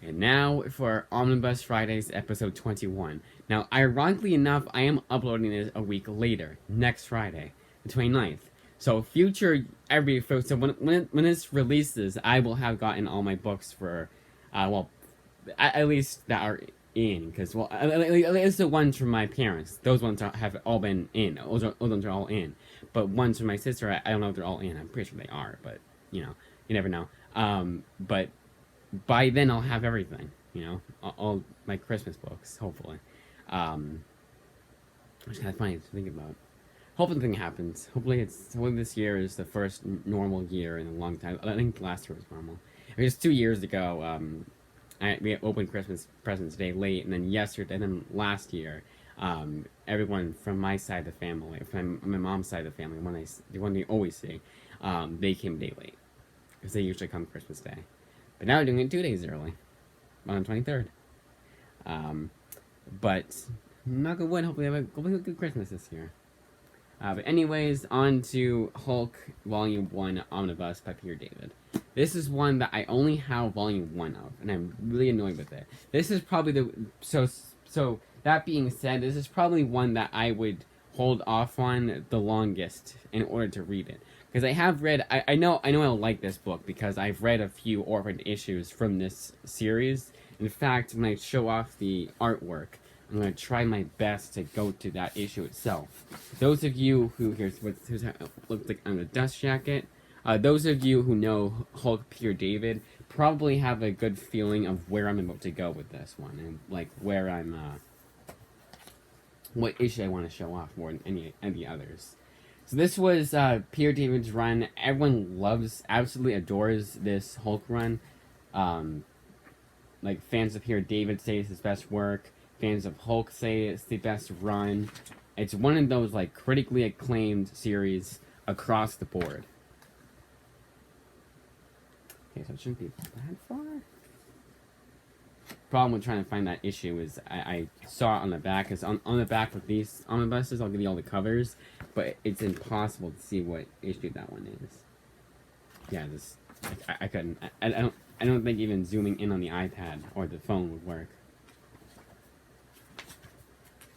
And now for Omnibus Fridays episode 21. Now, ironically enough, I am uploading this a week later, next Friday, the 29th. So so when this releases, I will have gotten all my books for, at least that are in, because, at least the ones from my parents. Those ones have all been in. Those ones are all in. But ones from my sister, I don't know if they're all in. I'm pretty sure they are, but, you never know. But by then I'll have everything, all my Christmas books, hopefully. It's kind of funny to think about. Hopefully nothing happens. Hopefully this year is the first normal year in a long time. I think last year was normal. It was 2 years ago. We opened Christmas presents a day late, and then last year, everyone from my side of the family, from my mom's side of the family, the one we always see, they came a day late because they usually come Christmas Day. But now we're doing it 2 days early, on the 23rd. But knock on wood, hopefully have a good Christmas this year. But anyways, on to Hulk Volume 1 Omnibus by Peter David. This is one that I only have Volume 1 of, and I'm really annoyed with it. This is probably so that being said, this is probably one that I would hold off on the longest in order to read it. Because I have read, I know I'll like this book because I've read a few orphaned issues from this series. In fact, when I show off the artwork, I'm going to try my best to go to that issue itself. Those of you who, here's what it looks like on the dust jacket. Those of you who know Hulk Peter David probably have a good feeling of where I'm about to go with this one. And like where I'm, what issue I want to show off more than any of the others. So this was Peter David's run. Everyone absolutely adores this Hulk run. Like fans of Peter David say it's his best work. Fans of Hulk say it's the best run. It's one of those like critically acclaimed series across the board. Okay, so it shouldn't be that far. Problem with trying to find that issue is I saw it on the back. Because on the back with these omnibuses, I'll give you all the covers, but it's impossible to see what issue that one is. Yeah, I couldn't. I don't think even zooming in on the iPad or the phone would work.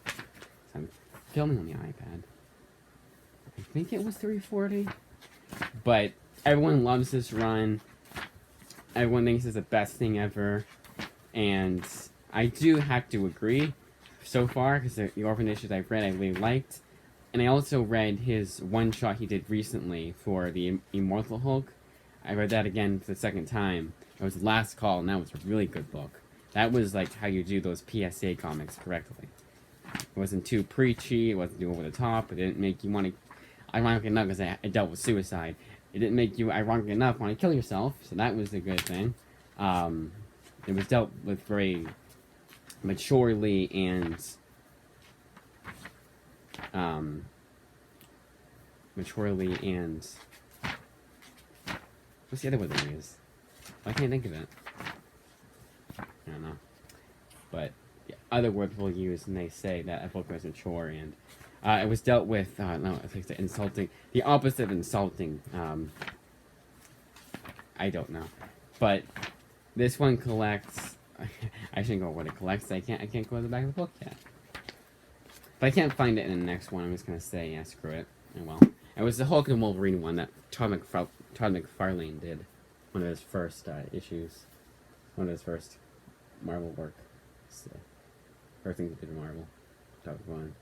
So I'm filming on the iPad. I think it was 340, but everyone loves this run. Everyone thinks it's the best thing ever. And I do have to agree so far, because the orphan issues I've read I really liked. And I also read his one-shot he did recently for the Immortal Hulk. I read that again for the second time. It was Last Call, and that was a really good book. That was like how you do those PSA comics correctly. It wasn't too preachy, it wasn't too over the top, it didn't make you want to, ironically enough, because I dealt with suicide, it didn't make you, ironically enough, want to kill yourself, so that was a good thing. It was dealt with very maturely and what's the other word they use? I can't think of it. I don't know. But the other word people use when they say that a book was mature, and it was dealt with no, I think it's insulting, the opposite of insulting. I don't know. But this one collects. I shouldn't go what it collects. I can't go to the back of the book yet. If I can't find it in the next one, I'm just gonna say, yeah, screw it. Oh well. It was the Hulk and Wolverine one that Todd McFarlane did. One of his first issues. One of his first Marvel work. So, first thing he did in Marvel. Todd McFarlane.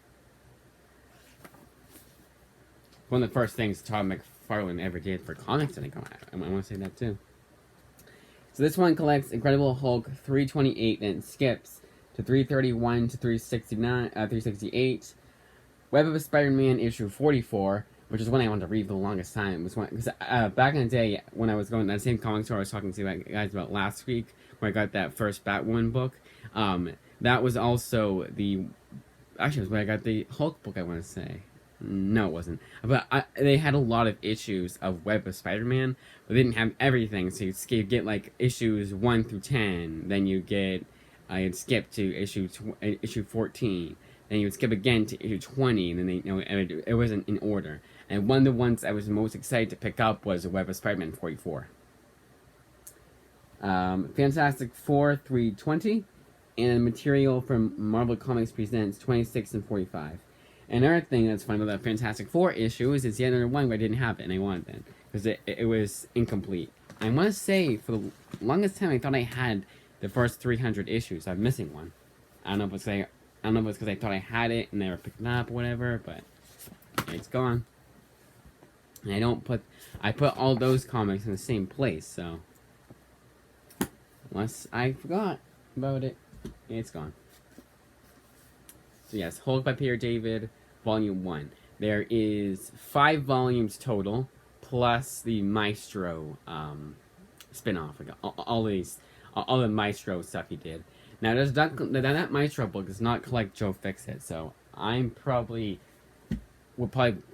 One of the first things Todd McFarlane ever did for comics, I think. I want to say that too. So this one collects Incredible Hulk 328, then it skips to 331 to 368. Web of Spider-Man issue 44, which is one I wanted to read for the longest time. It was because back in the day when I was going to that same comic store I was talking to you guys about last week, where I got that first Batwoman book. That was also it was when I got the Hulk book, I want to say. No, it wasn't. But they had a lot of issues of Web of Spider-Man. But they didn't have everything, so you'd get like issues 1 through 10. Then you'd skip to issue 14. Then you'd skip again to issue 20. And then it wasn't in order. And one of the ones I was most excited to pick up was Web of Spider-Man 44. Fantastic Four 320, and material from Marvel Comics Presents 26 and 45. Another thing that's fun about that Fantastic Four issue is it's yet another one where I didn't have it and I wanted it because it was incomplete. I want to say for the longest time I thought I had the first 300 issues. I'm missing one. I don't know if it's because I thought I had it and never picked it up or whatever, but it's gone. And I put all those comics in the same place, so unless I forgot about it, it's gone. So yes, Hulk by Peter David, Volume 1. There is 5 volumes total, plus the Maestro spin-off. Like all the Maestro stuff he did. Now, that Maestro book does not collect Joe Fixit, so we'll probably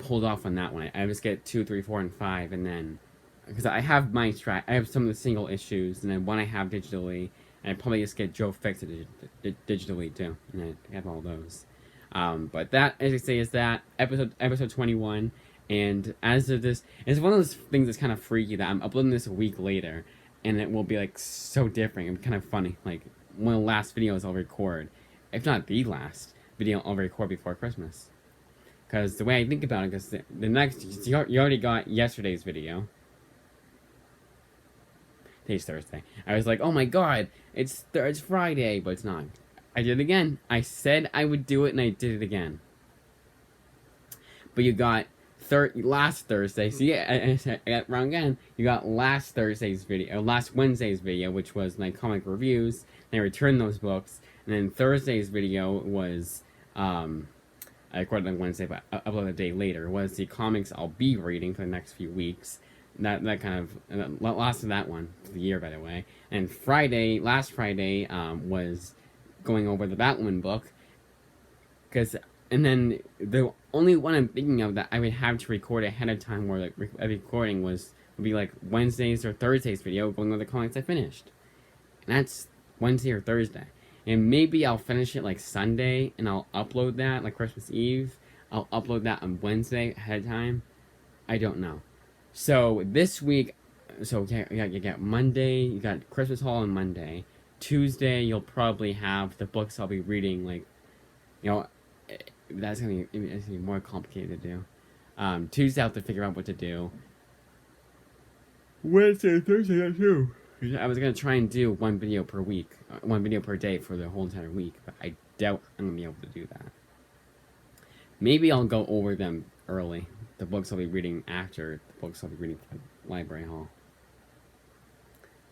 hold off on that one. I just get 2, 3, 4, and 5, and then because I have Maestro, I have some of the single issues, and then one I have digitally. And I probably just get Joe Fixit digitally too, and I have all those. But that, as I say, is that episode 21. And as of this, it's one of those things that's kind of freaky that I'm uploading this a week later, and it will be like so different and kind of funny. Like one of the last videos I'll record, if not the last video I'll record before Christmas. Because the way I think about it, because the next you already got yesterday's video. Today's Thursday. I was like, oh my god, it's Friday, but it's not. I did it again. I said I would do it, and I did it again. But you got last Thursday. So yeah, I got wrong again. You got last Wednesday's video, which was my comic reviews. And I returned those books, and then Thursday's video was I recorded on Wednesday, but I uploaded a day later. Was the comics I'll be reading for the next few weeks. That kind of last of that one for the year, by the way. And last Friday, was going over the Batwoman book. And then the only one I'm thinking of that I would have to record ahead of time, where like a recording would be like Wednesday's or Thursday's video going over the comics I finished. And that's Wednesday or Thursday. And maybe I'll finish it like Sunday, and I'll upload that like Christmas Eve. I'll upload that on Wednesday ahead of time. I don't know. So this week, you got Monday, you got Christmas Haul on Monday. Tuesday, you'll probably have the books I'll be reading, like, that's gonna be more complicated to do. Tuesday, I have to figure out what to do. Wednesday, Thursday, that too. I was gonna try and do one video per week, one video per day for the whole entire week, but I doubt I'm gonna be able to do that. Maybe I'll go over them early. The books I'll be reading after the books I'll be reading for the library hall.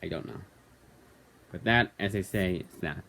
I don't know. But that, as I say, is that.